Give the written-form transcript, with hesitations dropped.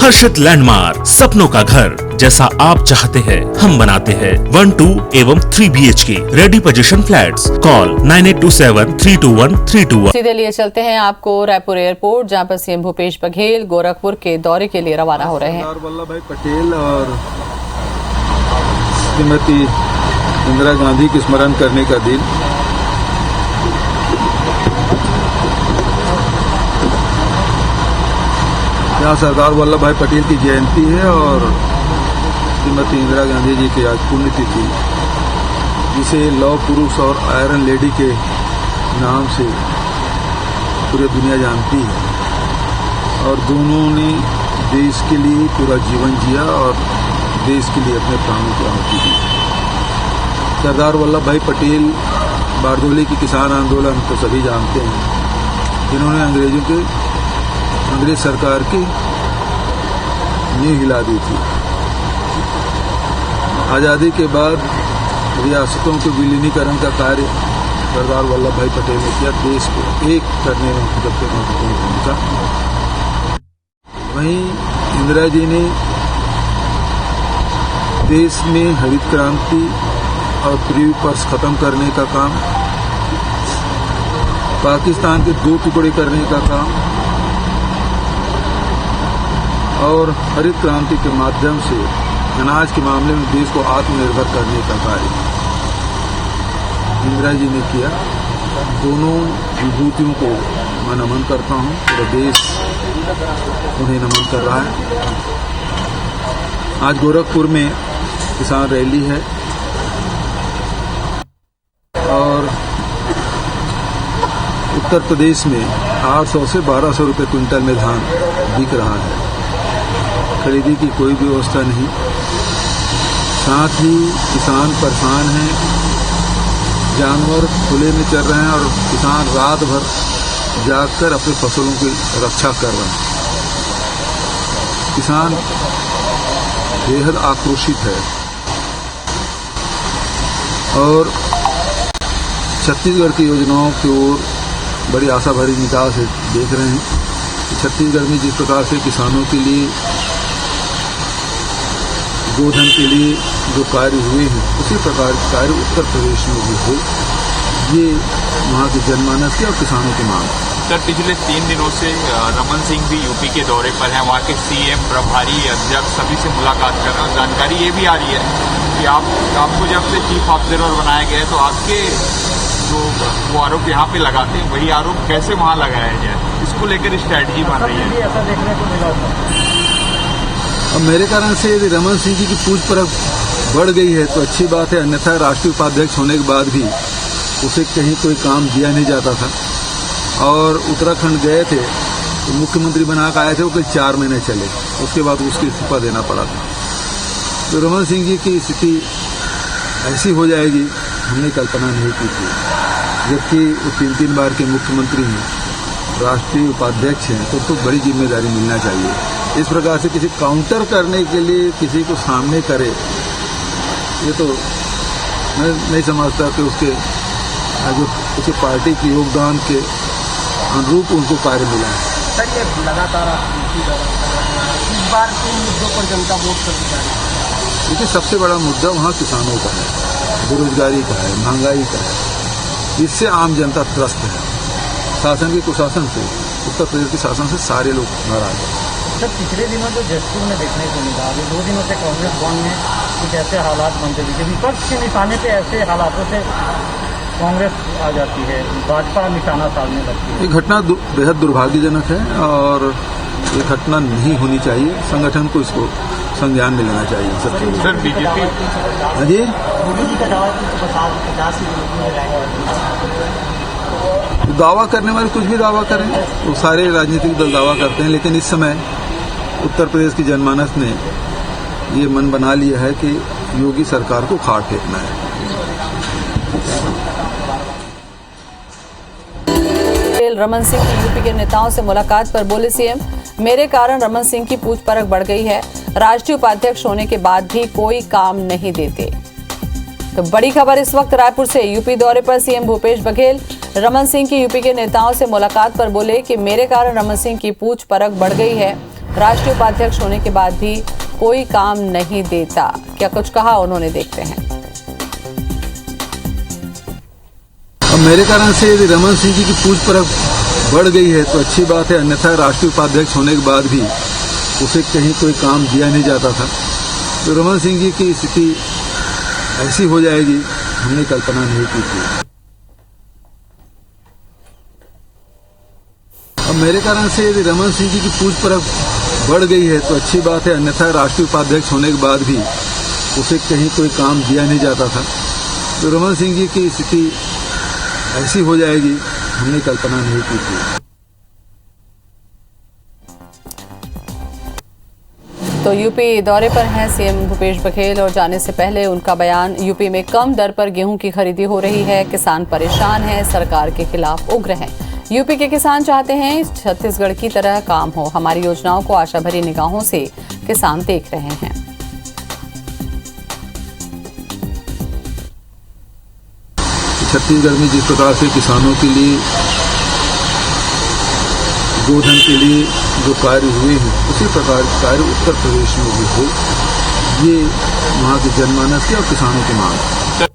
हर्षित landmark, सपनों का घर जैसा आप चाहते हैं हम बनाते हैं। 1, 2 एवं 3 BHK ready position flats. Call 9827321321। सीधे लिए चलते हैं आपको रायपुर एयरपोर्ट, जहां पर सीएम भूपेश बघेल गोरखपुर के दौरे के लिए रवाना हो रहे हैं। सरदार वल्लभ भाई पटेल और श्रीमती इंदिरा गांधी की स्मरण करने का दिन। यहाँ सरदार वल्लभ भाई पटेल की जयंती है और श्रीमती इंदिरा गांधी जी की आज पुण्यतिथि, जिसे लौह पुरुष और आयरन लेडी के नाम से पूरी दुनिया जानती है। और दोनों ने देश के लिए पूरा जीवन जिया और देश के लिए अपने प्राणों की आहुति दी। सरदार वल्लभ भाई पटेल बारदोली की किसान आंदोलन तो सभी जानते हैं, जिन्होंने अंग्रेज सरकार की नींव हिला दी थी। आज़ादी के बाद रियासतों के विलीनीकरण का कार्य सरदार वल्लभ भाई पटेल ने किया, देश को एक करने में सबसे महत्वपूर्ण भूमिका। वहीं इंदिरा जी ने देश में हरित क्रांति और प्री पर्स खत्म करने का काम, पाकिस्तान के 2 टुकड़े करने का काम और हरित क्रांति के माध्यम से अनाज के मामले में देश को आत्मनिर्भर करने का कार्य इंदिरा जी ने किया। दोनों विभूतियों को मैं नमन करता हूं, पूरा देश उन्हें नमन कर रहा है। आज गोरखपुर में किसान रैली है और उत्तर प्रदेश में 800 से 1200 रुपये क्विंटल में धान बिक रहा है। खरीदी की कोई व्यवस्था नहीं, साथ ही किसान परेशान हैं, जानवर खुले में चल रहे हैं और किसान रात भर जागकर अपनी फसलों की रक्षा कर रहे हैं। किसान बेहद आक्रोशित है और छत्तीसगढ़ की योजनाओं की ओर बड़ी आशा भरी निगाह से देख रहे हैं कि छत्तीसगढ़ में जिस प्रकार से किसानों के लिए, गोधन के लिए जो कार्य हुए हैं, उसी प्रकार के कार्य उत्तर प्रदेश में भी हो, ये वहाँ के जनमानस की और किसानों की मांग। सर, पिछले 3 दिनों से रमन सिंह भी यूपी के दौरे पर हैं, वहाँ के सीएम, प्रभारी, अध्यक्ष सभी से मुलाकात कर रहे हैं। जानकारी ये भी आ रही है कि आपको जब से चीफ ऑब्जर्वर बनाया गया है, तो आपके जो वो आरोप यहाँ पे लगाते हैं, वही आरोप कैसे वहाँ लगाया जाए, इसको लेकर स्ट्रैटेजी बन रही है। ऐसा देखने को मिला था। अब मेरे कारण से यदि रमन सिंह जी की पूछ परख बढ़ गई है तो अच्छी बात है, अन्यथा राष्ट्रीय उपाध्यक्ष होने के बाद भी उसे कहीं कोई काम दिया नहीं जाता था। और उत्तराखंड गए थे तो मुख्यमंत्री बना कर आए थे, वो कई 4 महीने चले, उसके बाद उसकी इस्तीफा देना पड़ा था। तो रमन सिंह जी की स्थिति ऐसी हो जाएगी हमने कल्पना नहीं की थी, जबकि वो 3 बार के मुख्यमंत्री हैं, राष्ट्रीय उपाध्यक्ष हैं, तो बड़ी जिम्मेदारी मिलना चाहिए। इस प्रकार से किसी काउंटर करने के लिए किसी को सामने करे, ये तो मैं नहीं समझता कि उसके पार्टी के योगदान के अनुरूप उनको कार्य मिला है। सर, ये लगातार इस बार किन मुद्दों पर जनता वोट करती जा रही है? देखिए, सबसे बड़ा मुद्दा वहाँ किसानों का है, बेरोजगारी का है, महंगाई का है। इससे आम जनता त्रस्त है। शासन के कुशासन से, उत्तर प्रदेश के शासन से सारे लोग नाराज हैं। सर, पिछले दिनों जो जशपुर में देखने को मिला, अभी 2 दिनों से कांग्रेस भवन में कुछ ऐसे हालात बनते दिखे, विपक्ष के निशाने पे ऐसे हालातों से कांग्रेस आ जाती है, भाजपा निशाना साधने लगती है। ये घटना बेहद दुर्भाग्यजनक है और ये घटना नहीं होनी चाहिए। संगठन को इसको संज्ञान में लेना चाहिए। सर, बीजेपी जी दावा करने वाले कुछ भी दावा करें, वो सारे राजनीतिक दल दावा करते हैं, लेकिन इस समय उत्तर प्रदेश की जनमानस ने ये मन बना लिया है कि योगी सरकार को खाड़ फेंकना है। रमन सिंह की यूपी के नेताओं से मुलाकात पर बोले सीएम, मेरे कारण रमन सिंह की पूछ परख बढ़ गई है, राष्ट्रीय उपाध्यक्ष होने के बाद भी कोई काम नहीं देते। तो बड़ी खबर इस वक्त रायपुर से, यूपी दौरे पर सीएम भूपेश बघेल रमन सिंह की यूपी के नेताओं से मुलाकात पर बोले कि मेरे कारण रमन सिंह की पूछ परख बढ़ गई है, राष्ट्रीय उपाध्यक्ष होने के बाद भी कोई काम नहीं देता। क्या कुछ कहा उन्होंने, देखते हैं। अब मेरे कारण से यदि रमन सिंह जी की पूछ परख बढ़ गई है तो अच्छी बात है, अन्यथा राष्ट्रीय उपाध्यक्ष होने के बाद भी उसे कहीं कोई काम दिया नहीं जाता था। तो रमन सिंह जी की स्थिति ऐसी हो जाएगी, हमने कल्पना नहीं की थी। अब मेरे कारण से यदि रमन सिंह जी की पूछ परख बढ़ गई है तो अच्छी बात है, अन्यथा राष्ट्रीय उपाध्यक्ष होने के बाद भी उसे कहीं कोई काम दिया नहीं जाता था। तो रमन सिंह जी की स्थिति ऐसी हो जाएगी, हमने कल्पना नहीं की थी। तो यूपी दौरे पर हैं सीएम भूपेश बघेल और जाने से पहले उनका बयान, यूपी में कम दर पर गेहूं की खरीदी हो रही है, किसान परेशान हैं, सरकार के खिलाफ उग्र हैं। यूपी के किसान चाहते हैं छत्तीसगढ़ की तरह काम हो, हमारी योजनाओं को आशा भरी निगाहों से किसान देख रहे हैं। छत्तीसगढ़ में जिस प्रकार से किसानों के लिए, गोधन के लिए जो कार्य हुए हैं, उसी प्रकार के कार्य उत्तर प्रदेश में भी हो, ये वहाँ के जनमानस की और किसानों की मांग है।